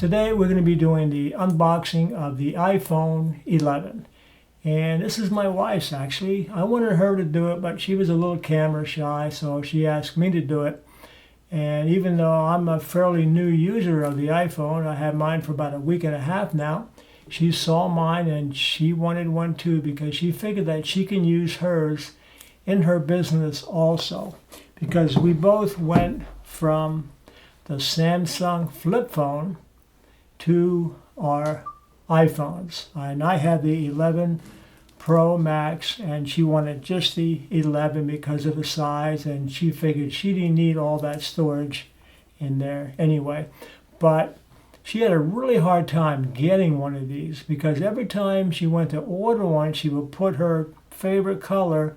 Today we're going to be doing the unboxing of the iPhone 11. And this is my wife's actually. I wanted her to do it, but she was a little camera shy, so she asked me to do it. And even though I'm a fairly new user of the iPhone, I had mine for about a week and a half now, she saw mine and she wanted one too because she figured that she can use hers in her business also. Because we both went from the Samsung flip phone to our iPhones. And I had the 11 Pro Max and she wanted just the 11 because of the size, and she figured she didn't need all that storage in there anyway. But she had a really hard time getting one of these because every time she went to order one, she would put her favorite color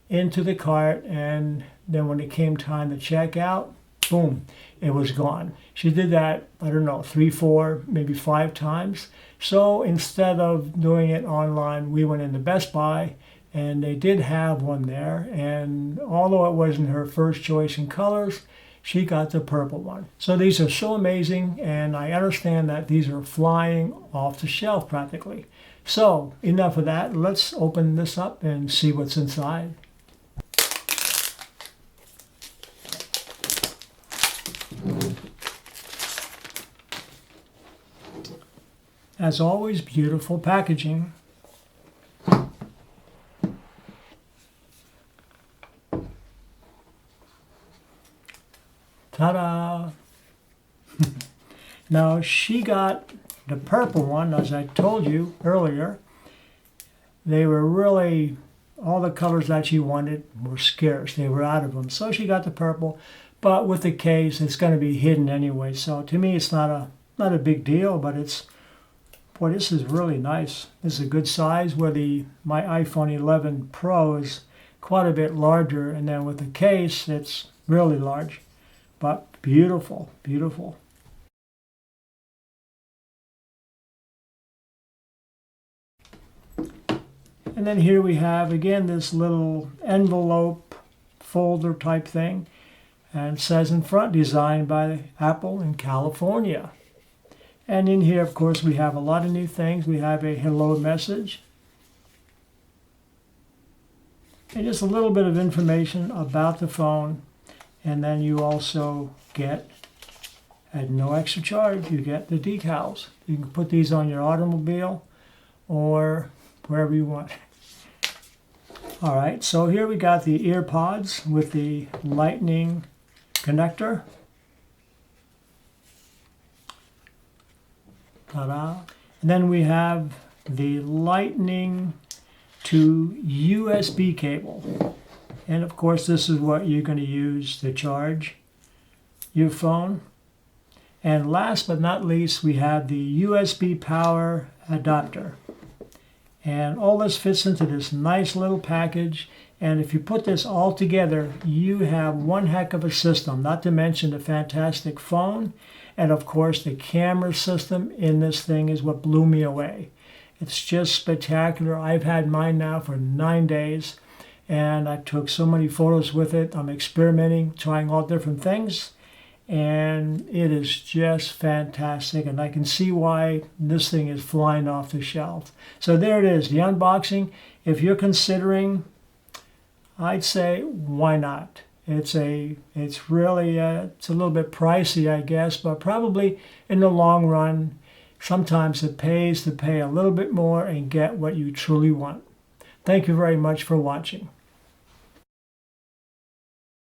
into the cart, and then when it came time to check out, boom, it was gone. She did that, I don't know, 3, 4, maybe 5 times. So instead of doing it online, we went into Best Buy, and they did have one there. And although it wasn't her first choice in colors, she got the purple one. So these are so amazing, and I understand that these are flying off the shelf practically. So enough of that. Let's open this up and see what's inside. As always, beautiful packaging. Ta-da! Now, she got the purple one, as I told you earlier. They were really, all the colors that she wanted were scarce. They were out of them. So she got the purple, but with the case, it's going to be hidden anyway. So to me, it's not a big deal, but it's, boy, this is really nice. This is a good size where my iPhone 11 Pro is quite a bit larger, and then with the case, it's really large. But beautiful, beautiful. And then here we have, again, this little envelope folder type thing. And it says in front, designed by Apple in California. And in here, of course, we have a lot of new things. We have a hello message. And just a little bit of information about the phone. And then you also get, at no extra charge, you get the decals. You can put these on your automobile or wherever you want. All right, so here we got the ear pods with the lightning connector. Ta-da. And then we have the lightning to USB cable. And of course, this is what you're going to use to charge your phone. And last but not least, we have the USB power adapter. And all this fits into this nice little package. And if you put this all together, you have one heck of a system, not to mention the fantastic phone. And of course, the camera system in this thing is what blew me away. It's just spectacular. I've had mine now for 9 days, and I took so many photos with it. I'm experimenting, trying all different things, and it is just fantastic. And I can see why this thing is flying off the shelf. So there it is, the unboxing. If you're considering, I'd say, why not? It's really, it's a little bit pricey, I guess, but probably in the long run, sometimes it pays to pay a little bit more and get what you truly want. Thank you very much for watching.